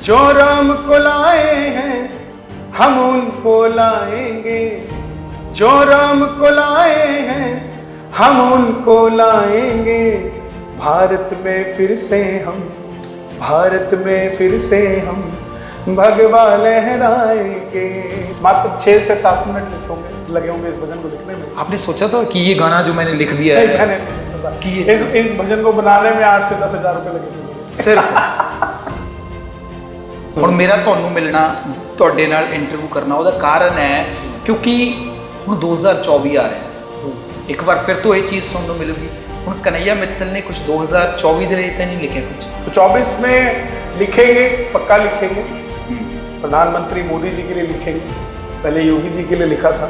जो राम को लाए हैं हम उनको लाएंगे, जो राम को लाए हैं हम उनको लाएंगे। भारत में फिर से हम, भारत में फिर से हम भगवा लहराएंगे। मात्र 6 से 7 मिनट लगे होंगे इस भजन को लिखने में। आपने सोचा था कि ये गाना जो मैंने लिख दिया है, मैंने कि इस भजन को बनाने में 8 से 10 हज़ार रुपए लगे सिर्फ। ਹੁਣ ਮੇਰਾ ਤੁਹਾਨੂੰ ਮਿਲਣਾ, ਤੁਹਾਡੇ ਨਾਲ ਇੰਟਰਵਿਊ ਕਰਨਾ, ਉਹਦਾ ਕਾਰਨ ਹੈ ਕਿਉਂਕਿ ਹੁਣ 2024 ਆ ਰਿਹਾ। ਇੱਕ ਵਾਰ ਫਿਰ ਤੋਂ ਇਹ ਚੀਜ਼ ਸੁਣਨ ਨੂੰ ਮਿਲੂਗੀ। ਹੁਣ कन्हैया मित्तल ने कुछ 2024 ਦੇ ਲਈ ਤਾਂ ਨਹੀਂ ਲਿਖਿਆ कुछ? तो 24 में लिखेंगे, पक्का लिखेंगे। प्रधानमंत्री मोदी जी के लिए लिखेंगे, पहले योगी जी के लिए लिखा था।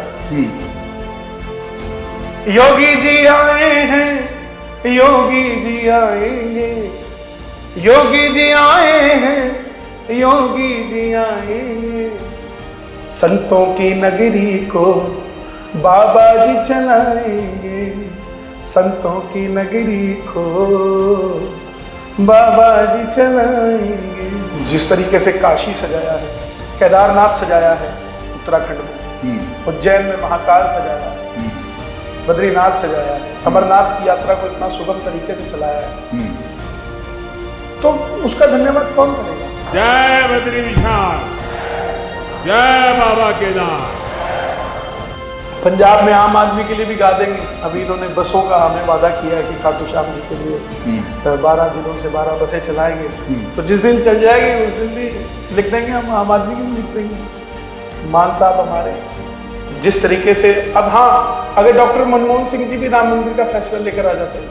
योगी जी आए हैं, योगी जी आएंगे, योगी जी आए हैं, योगी जी आएंगे। संतों की नगरी को बाबा जी चलाएंगे, संतों की नगरी को बाबा जी चलाएंगे। जिस तरीके से काशी सजाया है, केदारनाथ सजाया है उत्तराखंड में, उज्जैन में महाकाल सजाया है, बद्रीनाथ सजाया है, अमरनाथ की यात्रा को इतना सुगम तरीके से चलाया है, तो उसका धन्यवाद कौन करेगा? जय बद्री विशाल, जय बाबा केदार। पंजाब में आम आदमी के लिए भी गा देंगे। अभी इन्होंने बसों का हमें वादा किया है कि खाटू श्याम जी के लिए 12 जिलों से 12 बसें चलाएंगे। तो जिस दिन चल जाएगी उस दिन भी लिख देंगे, हम आम आदमी के लिए लिख देंगे। मान साहब हमारे जिस तरीके से, अब हाँ, अगर डॉक्टर मनमोहन सिंह जी भी राम मंदिर का फैसला लेकर आ जाते हैं,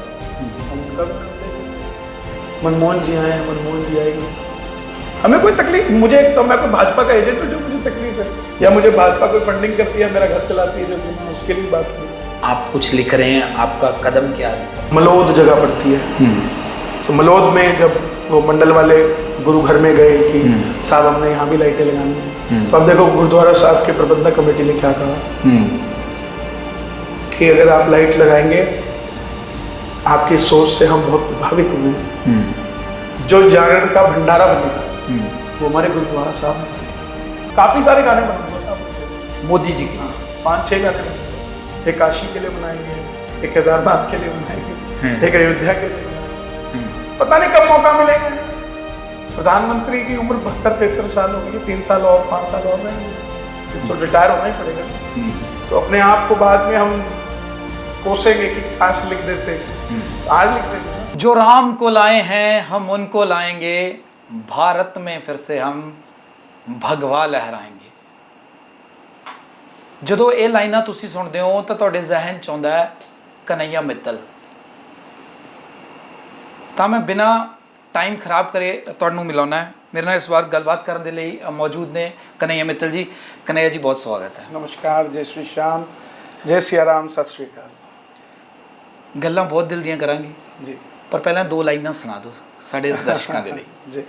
मनमोहन जी आए, मनमोहन जी आएंगे, हमें कोई तकलीफ, मुझे तो मैं कोई भाजपा का एजेंट हूँ जो मुझे तकलीफ है, या मुझे भाजपा कोई फंडिंग करती है, मेरा घर चलाती है, जो उसके लिए बात की। आप कुछ लिख रहे हैं, आपका कदम क्या है? मलौद जगह पड़ती है, तो मलौद में जब वो मंडल वाले गुरु घर में गए कि साहब हमने यहाँ भी लाइटें लगानी है, तो अब देखो गुरुद्वारा साहब के प्रबंधक कमेटी ने क्या कहा कि अगर आप लाइट लगाएंगे, आपकी सोच से हम बहुत प्रभावित हुए, जो जागरण का भंडारा बनेगा वो हमारे गुरुद्वारा साहब में। काफी सारे गाने बने साहब मोदी जी के, 5-6 गाने बने। एक काशी के लिए बनाएंगे, एक केदारनाथ के लिए बनाएंगे, एक अयोध्या के लिए। पता नहीं कब मौका मिलेगा। प्रधानमंत्री की उम्र 72-73 साल हो गई, 3 साल और 5 साल और रहेंगे तो रिटायर होना ही पड़ेगा। तो अपने आप को बाद में हम कोसेंगे कि काश लिख देते, आज लिख देंगे। जो राम को लाए हैं हम उनको लाएंगे, भारत में फिर से हम भगवा लहराएंगे। ਜਦੋਂ ਇਹ ਲਾਈਨਾਂ ਤੁਸੀਂ ਸੁਣਦੇ ਹੋ ਤਾਂ ਤੁਹਾਡੇ ਜ਼ਿਹਨ 'ਚ ਆਉਂਦਾ ਹੈ ਕਨ੍ਹਈਆ ਮਿੱਤਲ। ਤਾਂ ਮੈਂ ਬਿਨਾਂ ਟਾਈਮ ਖਰਾਬ ਕਰੇ ਤੁਹਾਨੂੰ ਮਿਲਾਉਣਾ ਹੈ। ਮੇਰੇ ਨਾਲ ਇਸ ਵਾਰ ਗੱਲਬਾਤ ਕਰਨ ਦੇ ਲਈ ਮੌਜੂਦ ਨੇ ਕਨ੍ਹਈਆ ਮਿੱਤਲ ਜੀ। ਕਨ੍ਹਈਆ ਜੀ ਬਹੁਤ ਸਵਾਗਤ ਹੈ। ਨਮਸਕਾਰ, ਜੈ ਸ਼੍ਰੀ ਸ਼ਾਮ, ਜੈ ਸਿਆ ਰਾਮ, ਸਤਿ ਸ਼੍ਰੀ ਅਕਾਲ। ਗੱਲਾਂ ਬਹੁਤ ਦਿਲ ਦੀਆਂ ਕਰਾਂਗੇ ਜੀ, ਪਰ ਪਹਿਲਾਂ 2 ਲਾਈਨਾਂ ਸੁਣਾ ਦਿਓ ਸਾਡੇ ਦਰਸ਼ਕਾਂ ਦੇ ਲਈ। जी।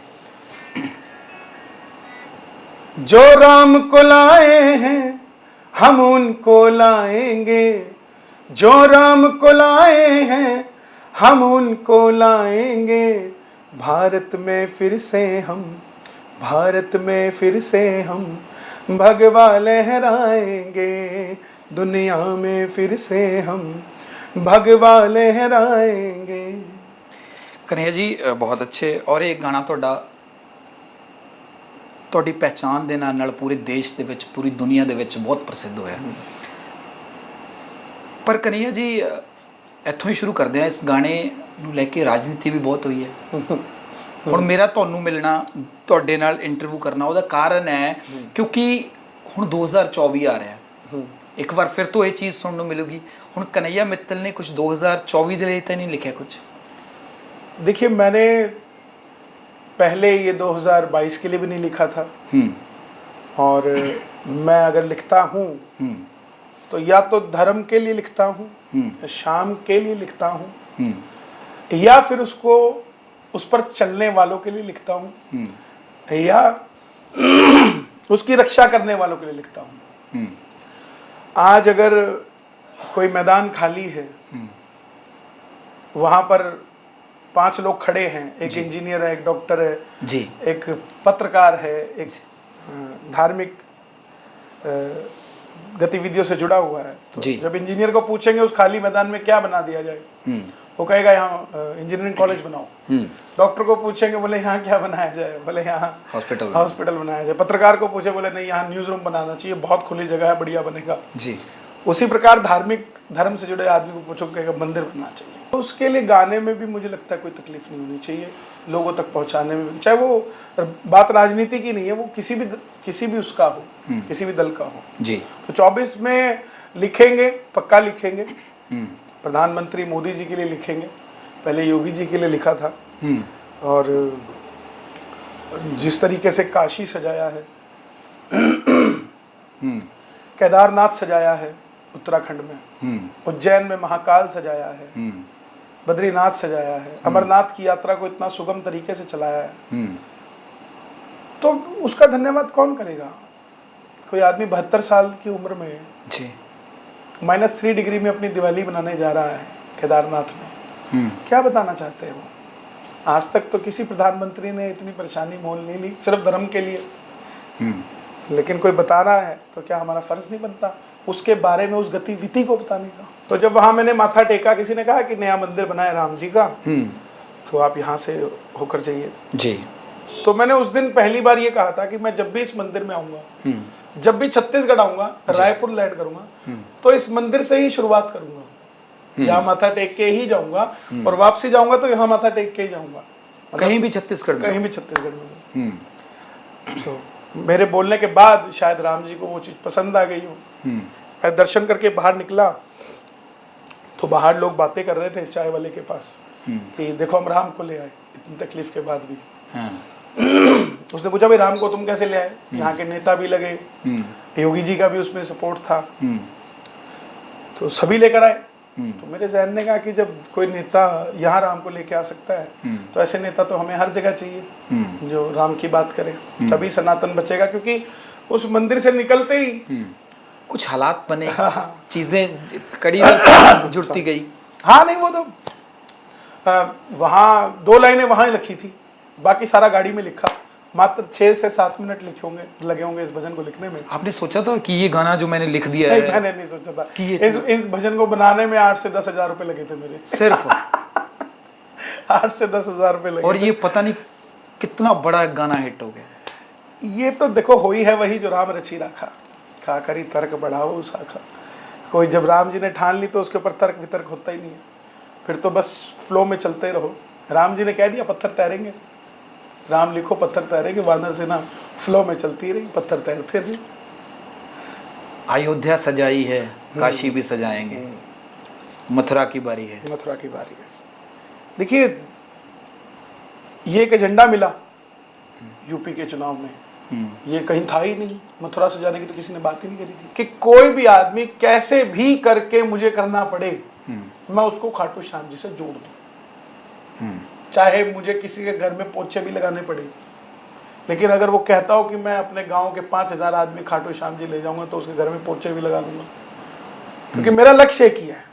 जो राम को लाए हैं हम उनको लाएंगे, जो राम को लाए हैं हम उनको लाएंगे। भारत में फिर से हम, भारत में फिर से हम भगवा लहराएंगे, दुनिया में फिर से हम भगवा लहराएंगे। कन्हैया जी बहुत अच्छे। और ये गाना ਤੁਹਾਡੀ ਪਹਿਚਾਣ ਦੇ ਨਾਲ ਪੂਰੇ ਦੇਸ਼ ਦੇ ਵਿੱਚ, ਪੂਰੀ ਦੁਨੀਆ ਦੇ ਵਿੱਚ ਬਹੁਤ ਪ੍ਰਸਿੱਧ ਹੋਇਆ। ਪਰ ਕਨ੍ਹਈਆ ਜੀ ਇੱਥੋਂ ਹੀ ਸ਼ੁਰੂ ਕਰਦੇ ਹਾਂ। ਇਸ ਗਾਣੇ ਨੂੰ ਲੈ ਕੇ ਰਾਜਨੀਤੀ ਵੀ ਬਹੁਤ ਹੋਈ ਹੈ। ਹੁਣ ਮੇਰਾ ਤੁਹਾਨੂੰ ਮਿਲਣਾ, ਤੁਹਾਡੇ ਨਾਲ ਇੰਟਰਵਿਊ ਕਰਨਾ, ਉਹਦਾ ਕਾਰਨ ਹੈ ਕਿਉਂਕਿ ਹੁਣ 2024 ਆ ਰਿਹਾ। ਇੱਕ ਵਾਰ ਫਿਰ ਤੋਂ ਇਹ ਚੀਜ਼ ਸੁਣਨ ਨੂੰ ਮਿਲੂਗੀ। ਹੁਣ कन्हैया मित्तल ने कुछ 2024 ਦੇ ਲਈ ਤਾਂ नहीं लिखा कुछ? देखिए, मैंने पहले ये 2022 के लिए भी नहीं लिखा था, और मैं अगर लिखता हूँ तो या तो धर्म के लिए लिखता हूँ, शाम के लिए लिखता हूँ, या फिर उसको उस पर चलने वालों के लिए लिखता हूँ, या उसकी रक्षा करने वालों के लिए लिखता हूँ। आज अगर कोई मैदान खाली है, वहाँ पर 5 लोग खड़े हैं, एक इंजीनियर है, एक डॉक्टर है जी, एक पत्रकार है, एक धार्मिक गतिविधियों से जुड़ा हुआ है। तो जी। जब इंजीनियर को पूछेंगे उस खाली मैदान में क्या बना दिया जाए, वो कहेगा यहाँ इंजीनियरिंग कॉलेज बनाओ। डॉक्टर को पूछेंगे, बोले यहाँ क्या बनाया जाए, बोले यहाँ हॉस्पिटल बनाया जाए। पत्रकार को पूछे, बोले नहीं यहाँ न्यूज रूम बनाना चाहिए, बहुत खुली जगह है, बढ़िया बनेगा जी। उसी प्रकार धार्मिक धर्म से जुड़े आदमी को पूछो, कहेगा मंदिर बनना चाहिए। तो उसके लिए गाने में भी मुझे लगता है कोई तकलीफ नहीं होनी चाहिए, लोगों तक पहुंचाने में भी, चाहे वो बात राजनीति की नहीं है, वो किसी भी उसका हो, किसी भी दल का हो जी। तो 24 में लिखेंगे, पक्का लिखेंगे। प्रधानमंत्री मोदी जी के लिए लिखेंगे, पहले योगी जी के लिए लिखा था। और जिस तरीके से काशी सजाया है, केदारनाथ सजाया है उत्तराखंड में, उज्जैन में महाकाल सजाया है, बद्रीनाथ सजाया है, अमरनाथ की यात्रा को इतना सुगम तरीके से चलाया है, तो उसका धन्यवाद कौन करेगा? कोई आदमी 72 साल की उम्र में जी -3 डिग्री में अपनी दिवाली बनाने जा रहा है केदारनाथ में। क्या बताना चाहते हैं वो? आज तक तो किसी प्रधानमंत्री ने इतनी परेशानी मोल नहीं ली सिर्फ धर्म के लिए। लेकिन कोई बता रहा है तो क्या हमारा फर्ज नहीं बनता उसके बारे में, उस गतिविधि को बताने का? तो जब वहां मैंने माथा टेका, किसी ने कहा कि नया मंदिर बना है राम जी का, तो आप यहाँ से होकर जाइए जी। तो मैंने उस दिन पहली बार ये कहा था कि मैं जब भी इस मंदिर में आऊंगा, जब भी छत्तीसगढ़ आऊंगा, रायपुर लैंड करूंगा, तो इस मंदिर से ही शुरुआत करूंगा। यहाँ माथा टेक के ही जाऊंगा और वापसी जाऊंगा तो यहाँ माथा टेक के ही जाऊंगा, कहीं भी छत्तीसगढ़ में, कहीं भी छत्तीसगढ़ में। तो मेरे बोलने के बाद शायद राम जी को वो चीज पसंद आ गई हो। मैं दर्शन करके बाहर निकला तो बाहर लोग बातें कर रहे थे चाय वाले के पास कि देखो हम राम को ले आए इतनी तकलीफ के बाद भी। उसने पूछा भाई राम को तुम कैसे ले आए? यहाँ के नेता भी लगे, योगी जी का भी उसमें सपोर्ट था, तो सभी लेकर आए। तो मेरे जहन ने कहा कि जब कोई नेता यहाँ राम को लेके आ सकता है तो ऐसे नेता तो हमें हर जगह चाहिए जो राम की बात करे, तभी सनातन बचेगा। क्योंकि उस मंदिर से निकलते ही कुछ हालात बने, चीजें कड़ी जुड़ती गई। हाँ नहीं वो तो वहाँ 2 लाइनें वहाँ ही लिखी थी, बाकी सारा गाड़ी में लिखा। मात्र 6 से 7 मिनट लगे होंगे इस भजन को लिखने में। आपने सोचा था कि ये गाना जो मैंने लिख दिया नहीं, है? मैंने नहीं सोचा था कि इस भजन को बनाने में 8 से 10 हजार रुपए लगे थे मेरे, सिर्फ 8 से 10 हजार रुपए लगे। और ये पता नहीं कितना बड़ा गाना हिट हो गया। ये तो देखो हो ही है वही जो राम रची राखा, खा करी तर्क बढ़ाओ शाखा। कोई जब राम जी ने ठान ली तो उसके ऊपर तर्क वितर्क होता ही नहीं है, फिर तो बस फ्लो में चलते रहो। राम जी ने कह दिया पत्थर तैरेंगे, राम लिखो पत्थर तैरेंगे, वानर सेना फ्लो में चलती रही, पत्थर तैरते रहे। अयोध्या सजाई है, काशी भी सजाएंगे, मथुरा की बारी है, मथुरा की बारी है। देखिए ये एक एजेंडा मिला यूपी के चुनाव में, ये कहीं था ही नहीं, मथुरा सजाने की तो किसी ने बात ही नहीं करी थी कि कोई भी आदमी कैसे भी करके मुझे करना पड़े मैं उसको खाटू श्याम जी से जोड़ दूं, चाहे मुझे किसी के घर में पोछे भी लगाने पड़े। लेकिन अगर वो कहता हो कि मैं अपने गांव के 5000 आदमी खाटू श्याम जी ले जाऊंगा तो उसके घर में पोछे भी लगा दूंगा, क्योंकि मेरा लक्ष्य एक ही है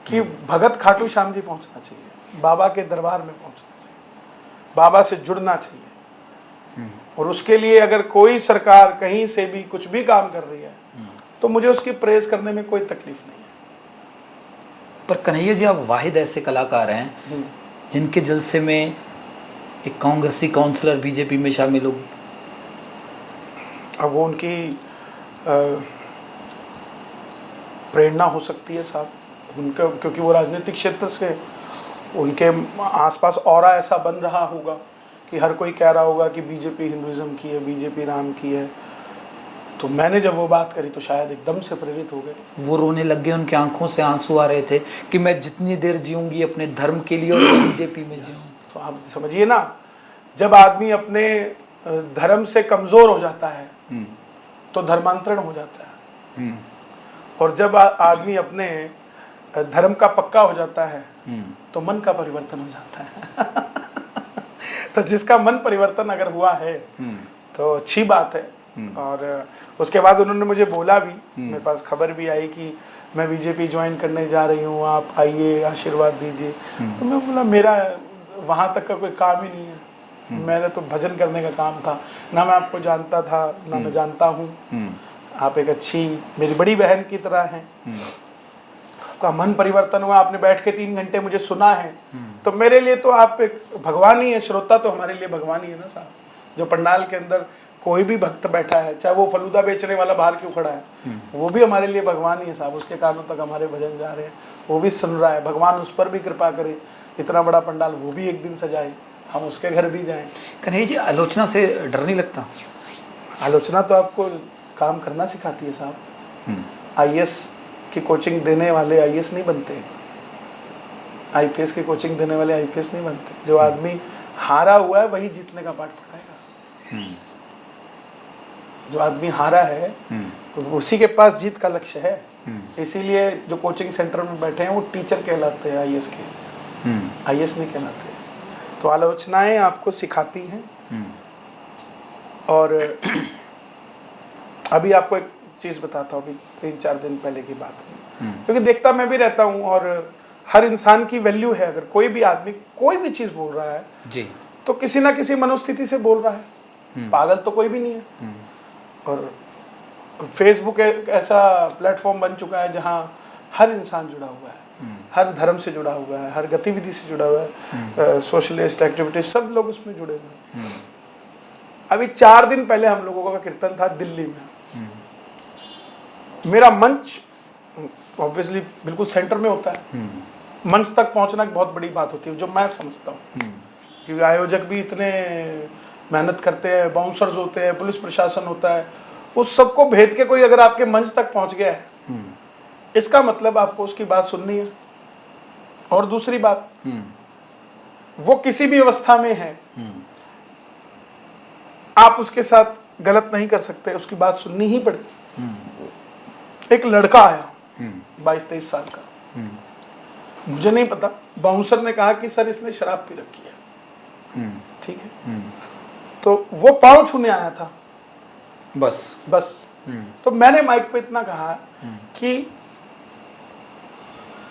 कि भगत खाटू श्याम जी पहुंचना चाहिए, बाबा के दरबार में पहुंचना चाहिए, बाबा से जुड़ना चाहिए। और उसके लिए अगर कोई सरकार कहीं से भी कुछ भी काम कर रही है तो मुझे उसकी प्रेज करने में कोई तकलीफ नहीं है। पर कन्हैया जी, आप वाहिद ऐसे कलाकार हैं जिनके जलसे में एक कांग्रेसी काउंसलर बीजेपी में शामिल होगी। अब वो उनकी प्रेरणा हो सकती है साहब, उनका, क्योंकि वो राजनीतिक क्षेत्र से उनके आसपास ऑरा ऐसा बन रहा होगा कि हर कोई कह रहा होगा कि बीजेपी हिंदुइज्म की है, बीजेपी राम की है। तो मैंने जब वो बात करी तो शायद एकदम से प्रेरित हो गए, वो रोने लग गए, उनकी आंखों से आंसू आ रहे थे कि मैं जितनी देर जीऊंगी अपने धर्म के लिए और बीजेपी में जीऊँ। तो आप समझिए ना, जब आदमी अपने धर्म से कमजोर हो जाता है तो धर्मांतरण हो जाता है, और जब आदमी अपने धर्म का पक्का हो जाता है तो मन का परिवर्तन हो जाता है। तो जिसका मन परिवर्तन अगर हुआ है तो अच्छी बात है। और उसके बाद उन्होंने मुझे बोला भी, मेरे पास खबर भी आई कि मैं बीजेपी ज्वाइन करने जा रही हूँ, आप आइए आशीर्वाद दीजिए। तो मैं बोला मेरा वहाँ तक का कोई काम ही नहीं है, मेरा तो भजन करने का काम था। ना मैं आपको जानता था ना मैं जानता हूँ, आप एक अच्छी मेरी बड़ी बहन की तरह हैं। आपका मन परिवर्तन हुआ, आपने बैठ के 3 घंटे मुझे सुना है, तो मेरे लिए तो आप एक भगवान ही है। श्रोता तो हमारे लिए भगवान ही है ना साहब। जो पंडाल के अंदर कोई भी भक्त बैठा है, चाहे वो फलूदा बेचने वाला बाहर क्यों खड़ा है, वो भी हमारे लिए भगवान ही है साहब। उसके कानों तक हमारे भजन जा रहे हैं, वो भी सुन रहा है। भगवान उस पर भी कृपा करे, इतना बड़ा पंडाल वो भी एक दिन सजाए, हम उसके घर भी जाएं। कन्हैया जी, आलोचना से डर नहीं लगता? आलोचना तो आपको काम करना सिखाती है साहब। आईएएस की कोचिंग देने वाले आईएएस नहीं बनते, आईपीएस की कोचिंग देने वाले आईपीएस नहीं बनते। जो आदमी हारा हुआ है वही जीतने का पाठ पढ़ाएगा। जो आदमी हारा है उसी के पास जीत का लक्ष्य है। इसीलिए जो कोचिंग सेंटर में बैठे हैं वो टीचर कहलाते हैं, आईएएस के। आईएएस नहीं कहलाते। तो आलोचनाएं आपको सिखाती हैं। और अभी आपको एक चीज़ बताता हूँ, अभी 3-4 दिन पहले की बात है, क्योंकि देखता मैं भी रहता हूँ और हर इंसान की वैल्यू है। अगर कोई भी आदमी कोई भी चीज़ बोल रहा है जी, तो किसी ना किसी मनोस्थिति से बोल रहा है। पागल तो कोई भी नहीं है। और फेसबुक एक ऐसा प्लेटफॉर्म बन चुका है जहाँ हर इंसान जुड़ा हुआ है, हर धर्म से जुड़ा हुआ है, हर गतिविधि से जुड़ा हुआ है, सोशलिस्ट एक्टिविटीज, सब लोग उसमें जुड़े हुए हैं। अभी 4 दिन पहले हम लोगों का कीर्तन था दिल्ली में। मेरा मंच ऑब्वियसली बिल्कुल सेंटर में होता है। मंच तक पहुंचना एक बहुत बड़ी बात होती है, जो मैं समझता हूँ, क्योंकि आयोजक भी इतने मेहनत करते हैं, बाउंसर्स होते हैं, पुलिस प्रशासन होता है, उस सबको भेद के कोई अगर आपके मंच तक पहुंच गया है, इसका मतलब आपको उसकी बात सुननी है। और दूसरी बात, वो किसी भी अवस्था में है, आप उसके साथ गलत नहीं कर सकते, उसकी बात सुननी ही पड़ेगी। एक लड़का आया 22-23 साल का, मुझे नहीं पता, बाउंसर ने कहा कि सर इसने शराब पी रखी है। ठीक है, तो वो पाँव छूने आया था बस। तो मैंने माइक पे इतना कहा कि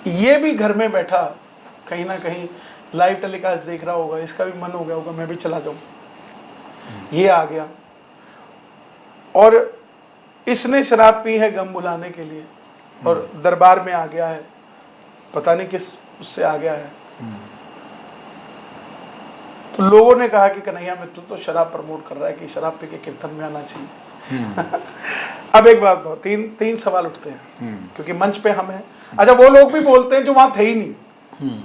ये भी घर में बैठा कहीं ना कहीं लाइव टेलीकास्ट देख रहा होगा, इसका भी मन हो गया होगा मैं भी चला जाऊं। ये आ गया और इसने शराब पी है गम बुलाने के लिए, और दरबार में आ गया है, पता नहीं किस उससे आ गया है। तो लोगों ने कहा कि कन्हैया मित्तल तो शराब प्रमोट कर रहा है कि शराब पी के कीर्तन में आना चाहिए। अब एक बात दो, तीन सवाल उठते हैं, क्योंकि मंच पे हम हैं। अच्छा, वो लोग भी बोलते हैं जो वहां थे ही नहीं।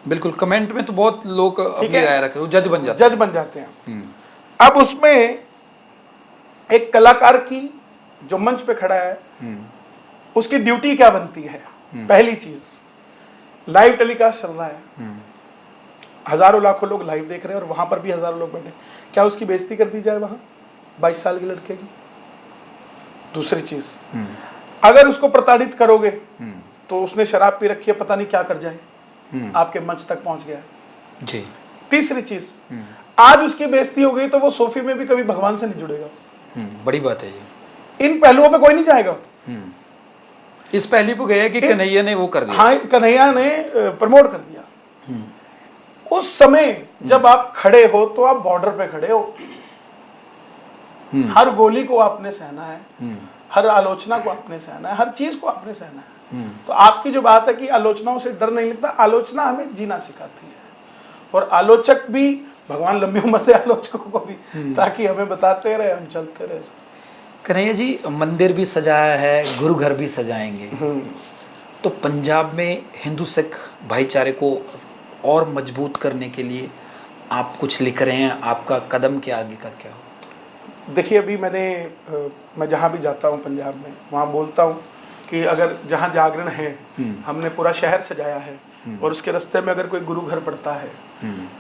बिल्कुल, कमेंट में तो बहुत लोग अपनी राय रखे, जज बन जाते हैं। अब उसमें एक कलाकार की जो मंच पे खड़ा है, उसकी ड्यूटी क्या बनती है? पहली चीज, लाइव टेलीकास्ट चल रहा है, हजारों लाखों लोग लाइव देख रहे हैं और वहां पर भी हजारों लोग बैठे, क्या उसकी बेइज्जती कर दी जाए वहां 22 साल के लड़के की? दूसरी चीज, अगर उसको प्रताड़ित करोगे तो उसने शराब पी रखी है, पता नहीं क्या कर जाए, आपके मंच तक पहुंच गया जी। तीसरी चीज, आज उसकी बेइज्जती हो गई तो वो सोफी में भी कभी भगवान से नहीं जुड़ेगा। बड़ी बात है ये। इन पहलुओं पे कोई नहीं जाएगा। इस पहलू पे गया कि कन्हैया ने वो कर दिया। हाँ, कन्हैया ने प्रमोट कर दिया। उस समय जब आप खड़े हो तो आप बॉर्डर पे खड़े हो, हर गोली को आपने सहना है, हर आलोचना को आपने सहना है, हर चीज को आपने सहना है। तो आपकी जो बात है कि आलोचनाओं से डर नहीं लगता, आलोचना हमें जीना सिखाती है। और आलोचक भी, भगवान लंबी उम्र दे आलोचकों को भी, ताकि हमें बताते रहे, हम चलते रहे। कन्हैया जी, मंदिर भी सजाया है, गुरु घर भी सजाएंगे, तो पंजाब में हिंदू सिख भाईचारे को और मजबूत करने के लिए आप कुछ लिख रहे हैं, आपका कदम क्या आगे का क्या हो? देखिए, अभी मैं जहाँ भी जाता हूँ पंजाब में, वहाँ बोलता हूँ कि अगर जहाँ जागरण है, हमने पूरा शहर सजाया है, और उसके रास्ते में अगर कोई गुरु घर पड़ता है,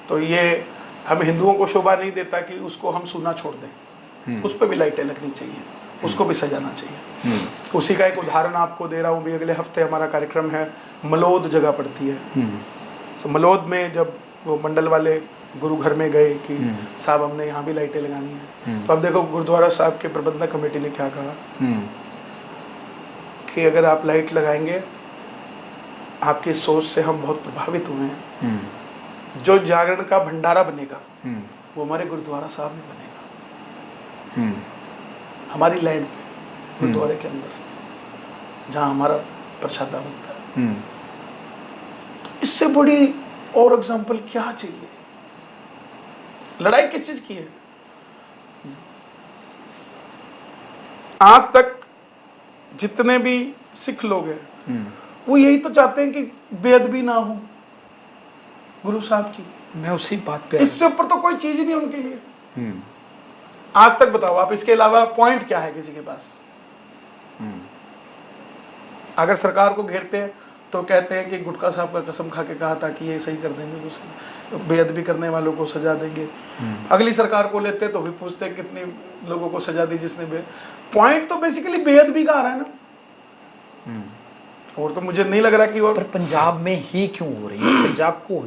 तो ये हम हिंदुओं को शोभा नहीं देता कि उसको हम सूना छोड़ दें। उस पर भी लाइटें लगनी चाहिए, उसको भी सजाना चाहिए। उसी का एक उदाहरण आपको दे रहा हूँ। भी अगले हफ्ते हमारा कार्यक्रम है, मलौद जगह पड़ती है। तो मलौद में जब वो मंडल वाले गुरु घर में गए कि साहब हमने यहाँ भी लाइटें लगानी है, तो अब देखो गुरुद्वारा साहब के प्रबंधक कमेटी ने क्या कहा कि अगर आप लाइट लगाएंगे, आपकी सोच से हम बहुत प्रभावित हुए हैं, जो जागरण का भंडारा बनेगा वो हमारे गुरुद्वारा साहब में बनेगा, हमारी लैंड पे, गुरुद्वारे के अंदर जहाँ हमारा प्रसादा बनता है। तो इससे बड़ी और एग्जाम्पल क्या चाहिए? लड़ाई किस चीज की है? आज तक जितने भी सिख लोग हैं वो यही तो चाहते हैं कि बेअदबी ना हो गुरु साहब की। मैं उसी बात पे इससे ऊपर तो कोई चीज ही नहीं उनके लिए। आज तक बताओ आप, इसके अलावा पॉइंट क्या है किसी के पास? अगर सरकार को घेरते हैं तो कहते हैं कि गुटका साहब का कसम खा के कहा था कि ये सही कर देंगे, तो बेअदबी करने वालों को सजा देंगे। अगली सरकार को लेते तो भी पूछते हैं कितने लोगों को सजा दी जिसने पॉइंट तो बेसिकली बेअदबी का आ रहा है ना। और तो मुझे नहीं लग रहा कि और पर पंजाब में ही क्यों हो रही है? पंजाब को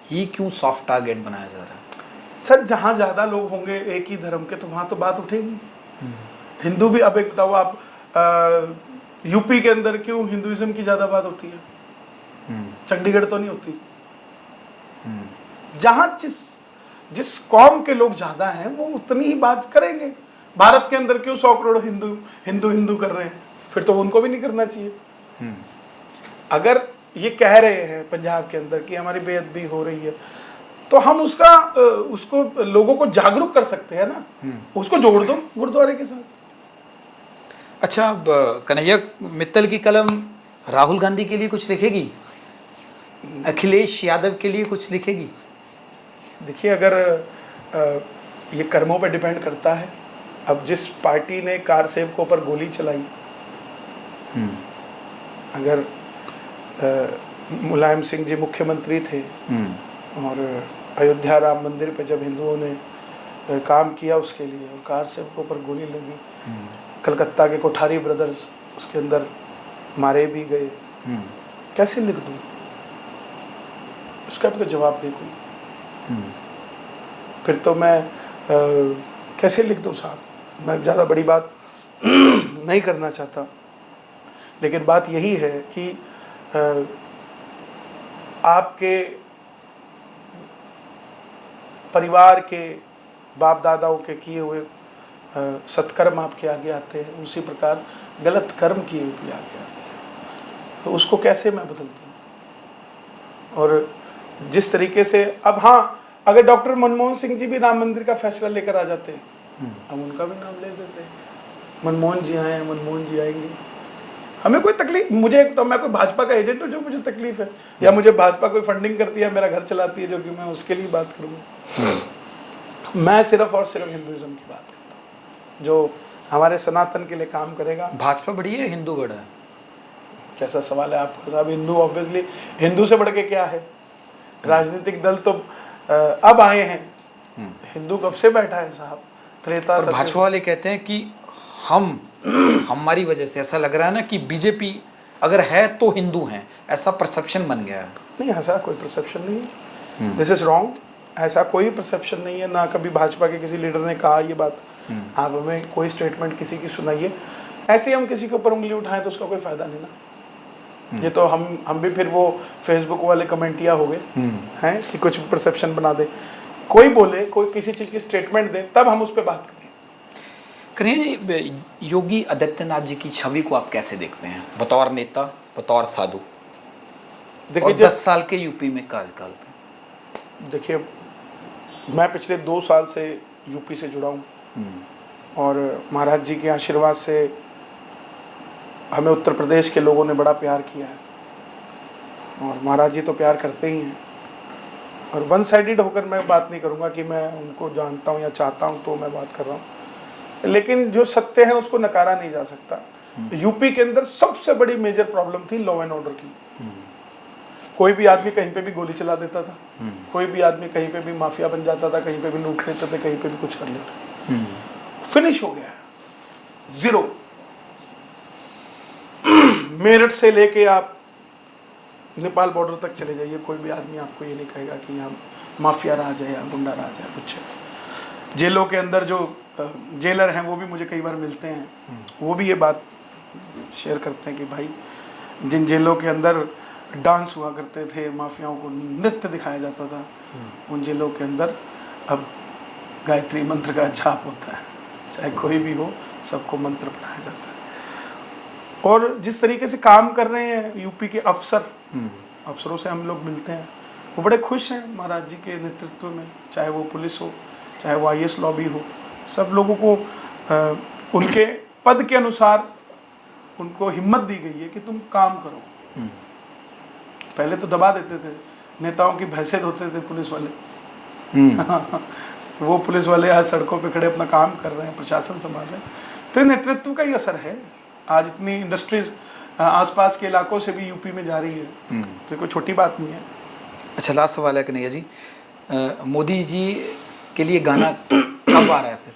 ही क्यों सॉफ्ट टारगेट बनाया जा रहा है? सर जहाँ ज्यादा लोग होंगे एक ही धर्म के तो वहां तो बात उठेगी। हिंदू भी, अब एक बताओ आप, यूपी के अंदर क्यों हिंदुइज्म की ज्यादा बात होती है? चंडीगढ़ तो नहीं होती। जहां जिस कौम के लोग ज्यादा हैं वो उतनी ही बात करेंगे। भारत के अंदर क्यों 100 करोड़ हिंदू कर रहे हैं? फिर तो उनको भी नहीं करना चाहिए। अगर ये कह रहे हैं पंजाब के अंदर कि हमारी बेअदबी हो रही है तो हम उसको लोगों को जागरूक कर सकते हैं ना, उसको जोड़ दो गुरुद्वारे के साथ। अच्छा, अब कन्हैया मित्तल की कलम राहुल गांधी के लिए कुछ लिखेगी? अखिलेश यादव के लिए कुछ लिखेगी? देखिए, अगर ये कर्मों पर डिपेंड करता है। अब जिस पार्टी ने कार सेवकों पर गोली चलाई, अगर मुलायम सिंह जी मुख्यमंत्री थे और अयोध्या राम मंदिर पे जब हिंदुओं ने काम किया उसके लिए और कार सेवकों पर गोली लगी, कलकत्ता के कोठारी ब्रदर्स उसके अंदर मारे भी गए, कैसे लिख दूँ? उसका भी तो जवाब दे कोई। फिर तो मैं कैसे लिख दूँ साहब? मैं ज़्यादा बड़ी बात नहीं करना चाहता, लेकिन बात यही है कि आपके परिवार के बाप दादाओं के किए हुए सत्कर्म आपके आगे आते हैं, उसी प्रकार गलत कर्म किए हुए भी आगे आते हैं। तो उसको कैसे मैं बदल दूँ? और जिस तरीके से अब, हाँ, अगर डॉक्टर मनमोहन सिंह जी भी राम मंदिर का फैसला लेकर आ जाते हैं, हम उनका भी नाम ले देते हैं। मनमोहन जी आए, मनमोहन जी आएंगे, हमें कोई तकलीफ, मुझे तो मैं कोई भाजपा का एजेंट हूँ जो मुझे तकलीफ है, या मुझे भाजपा कोई फंडिंग करती है, मेरा घर चलाती है, जो कि मैं उसके लिए बात करूँगा। मैं सिर्फ और सिर्फ हिंदुइज्म की बात करता हूँ, जो हमारे सनातन के लिए काम करेगा। भाजपा बड़ी है, हिंदू बड़ा है? कैसा सवाल है आपका साहब? हिंदू ऑब्वियसली, हिंदू से बढ़ के क्या है? राजनीतिक दल तो अब आए हैं, हिंदू कब से बैठा है साहब? त्रेता। भाजपा वाले कहते हैं कि हमारी वजह से ऐसा लग रहा है ना कि बीजेपी अगर है तो हिंदू हैं, ऐसा परसेप्शन बन गया है। नहीं, ऐसा कोई परसेप्शन नहीं है। This is wrong. ऐसा कोई परसेप्शन नहीं है, ना कभी भाजपा के किसी लीडर ने कहा ये बात। आप हमें कोई स्टेटमेंट किसी की सुनाइए, ऐसे हम किसी के ऊपर उंगली उठाएं तो उसका कोई फायदा नहीं ना। ये तो हम भी फिर वो फेसबुक वाले कमेंटिया हो गए हैं कि कुछ परसेप्शन बना दे, कोई बोले, कोई किसी चीज़ की स्टेटमेंट दे, तब हम उस पर बात करें। कन्हैया जी, योगी आदित्यनाथ जी की छवि को आप कैसे देखते हैं बतौर नेता, बतौर साधु? देखिए, 10 साल के यूपी में कार्यकाल पे, देखिए, मैं पिछले 2 साल से यूपी से जुड़ा हूँ और महाराज जी के आशीर्वाद से हमें उत्तर प्रदेश के लोगों ने बड़ा प्यार किया है और महाराज जी तो प्यार करते ही हैं। और वन साइडेड होकर मैं बात नहीं करूँगा कि मैं उनको जानता हूँ या चाहता हूँ तो मैं बात कर रहा हूँ, लेकिन जो सत्य है उसको नकारा नहीं जा सकता। यूपी के अंदर सबसे बड़ी मेजर प्रॉब्लम थी लॉ एंड ऑर्डर की। कोई भी आदमी कहीं पे भी गोली चला देता था, कोई भी आदमी कहीं पे भी माफिया बन जाता था, कहीं पे भी लूट लेते थे, कहीं पे भी कुछ कर लेते थे। फिनिश हो गया, जीरो। मेरठ से लेके आप नेपाल बॉर्डर तक चले जाइए, कोई भी आदमी आपको ये नहीं कहेगा कि यहाँ माफिया राज है या गुंडा राज है, कुछ है। जेलों के अंदर जो जेलर हैं वो भी मुझे कई बार मिलते हैं, वो भी ये बात शेयर करते हैं कि भाई जिन जेलों के अंदर डांस हुआ करते थे, माफियाओं को नृत्य दिखाया जाता था, उन जेलों के अंदर अब गायत्री मंत्र का जाप होता है। चाहे कोई भी हो, सबको मंत्र पढ़ाया जाता है। और जिस तरीके से काम कर रहे हैं यूपी के अफसरों से हम लोग मिलते हैं, वो बड़े खुश हैं महाराज जी के नेतृत्व में, चाहे वो पुलिस हो, चाहे वो IAS लॉबी हो। सब लोगों को उनके पद के अनुसार उनको हिम्मत दी गई है कि तुम काम करो। पहले तो दबा देते थे, नेताओं की भैंसे धोते थे पुलिस वाले। वो पुलिस वाले आज सड़कों पे खड़े अपना काम कर रहे हैं, प्रशासन संभाल रहे हैं। तो नेतृत्व का ही असर है। आज इतनी इंडस्ट्रीज आसपास के इलाकों से भी यूपी में जा रही है, तो कोई छोटी बात नहीं है। अच्छा, लास्ट सवाल है कन्हैया जी, मोदी जी के लिए गाना कब आ रहा है फिर?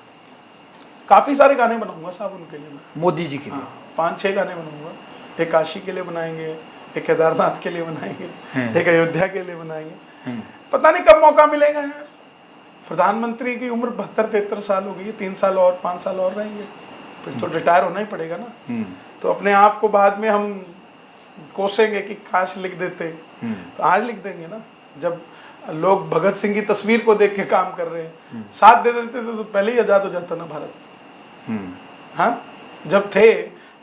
काफ़ी सारे गाने बनाऊंगा साहब उनके लिए मैं। मोदी जी के लिए? 5-6 गाने बनाऊंगा। एक काशी के लिए बनाएंगे, एक केदारनाथ के लिए बनाएंगे, एक अयोध्या के लिए बनाएंगे। पता नहीं कब मौका मिलेगा यार। प्रधानमंत्री की उम्र 72-73 साल हो गई है, 3 साल और 5 साल और रहेंगे, फिर तो रिटायर होना ही पड़ेगा ना। तो अपने आप को बाद में हम कोसेंगे कि काश लिख देते, तो आज लिख देंगे ना। जब लोग भगत सिंह की तस्वीर को देख के काम कर रहे हैं, साथ दे देते थे तो पहले ही आजाद हो जाता ना भारत। हाँ, जब थे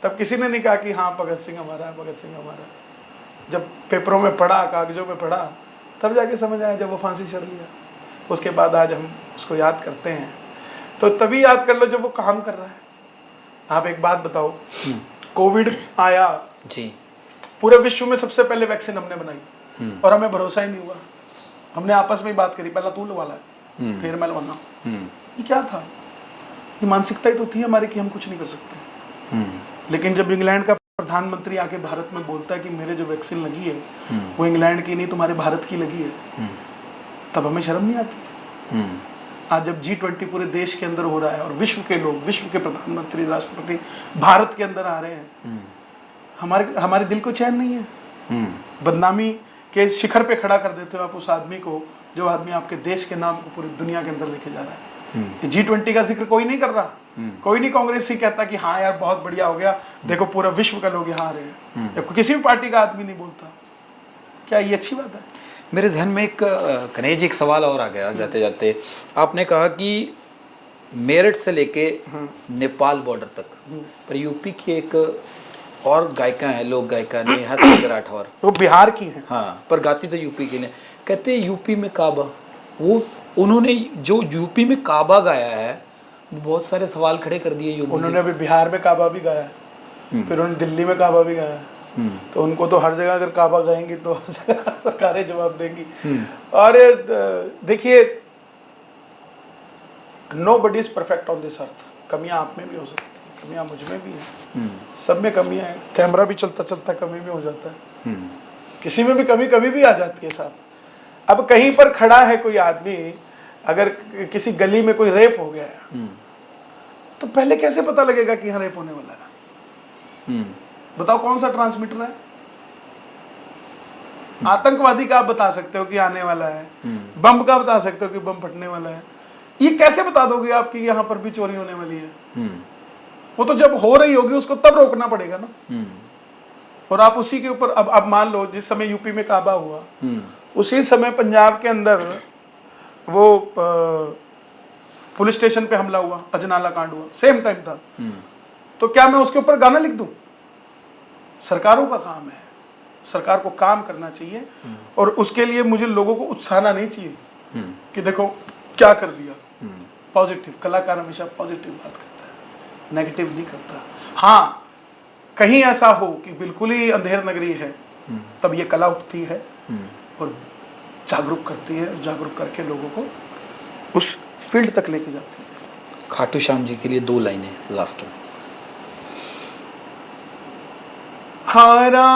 तब किसी ने नहीं कहा कि हाँ भगत सिंह हमारा है, भगत सिंह हमारा है। जब पेपरों में पढ़ा, कागजों में पढ़ा, तब जाके समझ आया, जब वो फांसी चढ़ लिया। उसके बाद आज हम उसको याद करते हैं, तो तभी याद कर लो जब वो काम कर रहा है। आप एक बात बताओ, कोविड आया जी, पूरे विश्व में सबसे पहले वैक्सीन हमने बनाई और हमें भरोसा ही नहीं हुआ। हमने आपस में ही बात करी, पहला तू लगवाला है, फिर मैं लगवाना। ये क्या था? ये मानसिकता ही तो थी हमारी कि हम कुछ नहीं कर सकते। लेकिन जब इंग्लैंड का प्रधानमंत्री आके भारत में बोलता है कि मेरे जो वैक्सीन लगी है वो इंग्लैंड की नहीं, तुम्हारे भारत की लगी है, तब हमें शर्म नहीं आती। आज जब G20 पूरे देश के अंदर हो रहा है और विश्व के लोग, विश्व के प्रधानमंत्री, राष्ट्रपति भारत के अंदर आ रहे हैं, हमारे दिल को चैन नहीं है। बदनामी के शिखर पे खड़ा कर देते हो आप उस आदमी को, जो आदमी आपके देश के नाम को पूरी दुनिया के अंदर लेके जा रहा है। G20 का जिक्र कोई नहीं कर रहा, कोई नहीं कांग्रेस ही कहता कि हाँ यार बहुत बढ़िया हो गया, देखो पूरा विश्व का लोग यहाँ आ रहे हैं। किसी भी पार्टी का आदमी नहीं बोलता। क्या ये अच्छी बात है? मेरे जहन में एक कन्हैया जी एक सवाल और आ गया जाते जाते। आपने कहा कि मेरठ से लेके नेपाल बॉर्डर तक, पर यूपी की एक और गायिका है, लोक गायिका नेहा सिंह राठौर, वो बिहार की है। हाँ, पर गाती तो यूपी के लिए। कहते हैं यूपी में काबा, वो उन्होंने जो यूपी में काबा गाया है, बहुत सारे सवाल खड़े कर दिए यूपी। उन्होंने अभी बिहार में काबा भी गाया है, फिर उन्होंने दिल्ली में काबा भी गाया है। तो उनको तो हर जगह अगर काबा गाएंगी तो हर जगह सरकारें जवाब देंगी। और देखिए, nobody is perfect on this earth. कमियां आप में भी हो सकती हैं, कमियां मुझ में भी हैं, सब में कमियां हैं। कैमरा भी चलता चलता कमी में हो जाता है, किसी में भी कमी कभी भी आ जाती है साहब। अब कहीं पर खड़ा है कोई आदमी, अगर किसी गली में कोई रेप हो गया है, तो पहले कैसे पता लगेगा कि यहाँ रेप होने वाला है? बताओ कौन सा ट्रांसमीटर है? आतंकवादी का आप बता सकते हो कि आने वाला है, बम का बता सकते हो कि बम फटने वाला है। ये कैसे बता दोगे आप कि यहाँ पर भी चोरी होने वाली है? वो तो जब हो रही होगी उसको तब रोकना पड़ेगा ना। और आप उसी के ऊपर, अब मान लो जिस समय यूपी में काबा हुआ, उसी समय पंजाब के अंदर वो पुलिस स्टेशन पे हमला हुआ, अजनाला कांड हुआ, सेम टाइम था। तो क्या मैं उसके ऊपर गाना लिख दूं? सरकारों का काम है, सरकार को काम करना चाहिए, और उसके लिए मुझे लोगों को उत्साहना नहीं चाहिए कि देखो क्या कर दिया। पॉजिटिव कलाकार हमेशा पॉजिटिव बात करता है, नेगेटिव नहीं करता। हाँ, कहीं ऐसा हो कि बिल्कुल ही अंधेर नगरी है, तब ये कला उठती है और जागरूक करती है, और जागरूक करके लोगों को उस फील्ड तक लेके जाती है। खाटू श्याम जी के लिए 2 लाइनें लास्ट में। हारा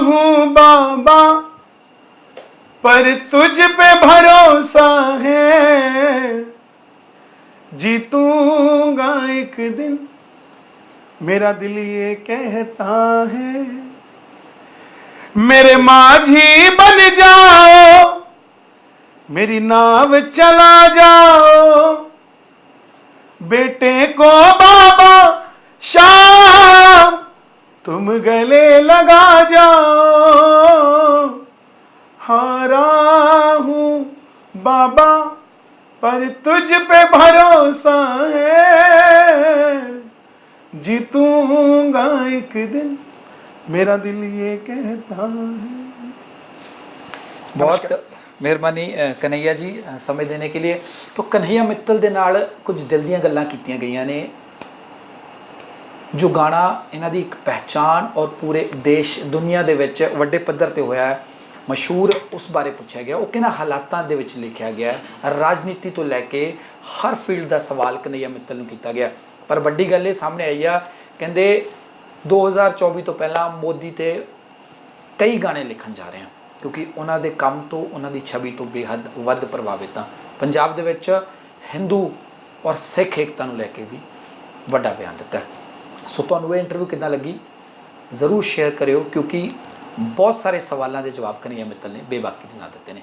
हूँ बाबा पर तुझ पे भरोसा है, जीतूंगा एक दिन मेरा दिल ये कहता है। मेरे माझी बन जाओ, मेरी नाव चला जाओ, बेटे को बाबा शाम तुम गले लगा जाओ, हारा हूँ बाबा पर तुझ पे भरोसा है, जीतूंगा एक दिन मेरा दिल ये कहता है। ਬਹੁਤ ਮਿਹਰਬਾਨੀ ਕਨਈਆ ਜੀ ਸਮੇਂ ਦੇਣੇ ਕੇ ਲਈ। तो कन्हैया मित्तल ਦੇ ਨਾਲ ਕੁਝ ਦਿਲ ਦੀਆਂ ਗੱਲਾਂ ਕੀਤੀਆਂ ਗਈਆਂ ਨੇ। ਜੋ ਗਾਣਾ ਇਹਨਾਂ ਦੀ ਇੱਕ ਪਹਿਚਾਨ ਔਰ ਪੂਰੇ ਦੇਸ਼ ਦੁਨੀਆ ਦੇ ਵਿੱਚ ਵੱਡੇ ਪੱਧਰ ਤੇ ਹੋਇਆ ਹੈ, ਮਸ਼ਹੂਰ, ਉਸ ਬਾਰੇ ਪੁੱਛਿਆ ਗਿਆ। ਉਹ ਕਿਹਨਾਂ ਹਾਲਾਤਾਂ ਦੇ ਵਿੱਚ ਲਿਖਿਆ ਗਿਆ ਹੈ, ਰਾਜਨੀਤੀ ਤੋਂ ਲੈ ਕੇ ਹਰ ਫੀਲਡ ਦਾ ਸਵਾਲ ਕਨਈਆ ਮਿੱਤਲ ਨੂੰ ਕੀਤਾ ਗਿਆ। ਪਰ ਵੱਡੀ ਗੱਲ ਇਹ ਸਾਹਮਣੇ ਆਈ ਆ, ਕਹਿੰਦੇ 2024 ਤੋਂ ਪਹਿਲਾਂ ਮੋਦੀ ਤੇ ਕਈ ਗਾਣੇ ਲਿਖਣ ਜਾ ਰਹੇ ਆ, ਕਿਉਂਕਿ ਉਹਨਾਂ ਦੇ ਕੰਮ ਤੋਂ, ਉਹਨਾਂ ਦੀ ਛਵੀ ਤੋਂ ਬੇਹੱਦ ਵੱਧ ਪ੍ਰਭਾਵਿਤ ਆ। ਪੰਜਾਬ ਦੇ ਵਿੱਚ ਹਿੰਦੂ ਔਰ ਸਿੱਖ ਏਕਤਾ ਨੂੰ ਲੈ ਕੇ ਵੀ ਵੱਡਾ ਬਿਆਨ ਦਿੱਤਾ। ਸੋ ਤੁਹਾਨੂੰ ਇਹ ਇੰਟਰਵਿਊ ਕਿੱਦਾਂ ਲੱਗੀ ਜ਼ਰੂਰ ਸ਼ੇਅਰ ਕਰਿਓ, ਕਿਉਂਕਿ ਬਹੁਤ ਸਾਰੇ ਸਵਾਲਾਂ ਦੇ ਜਵਾਬ ਕਨਈਆ ਮਿੱਤਲ ਨੇ ਬੇਬਾਕੀ ਦੇ ਨਾਲ ਦਿੱਤੇ ਨੇ।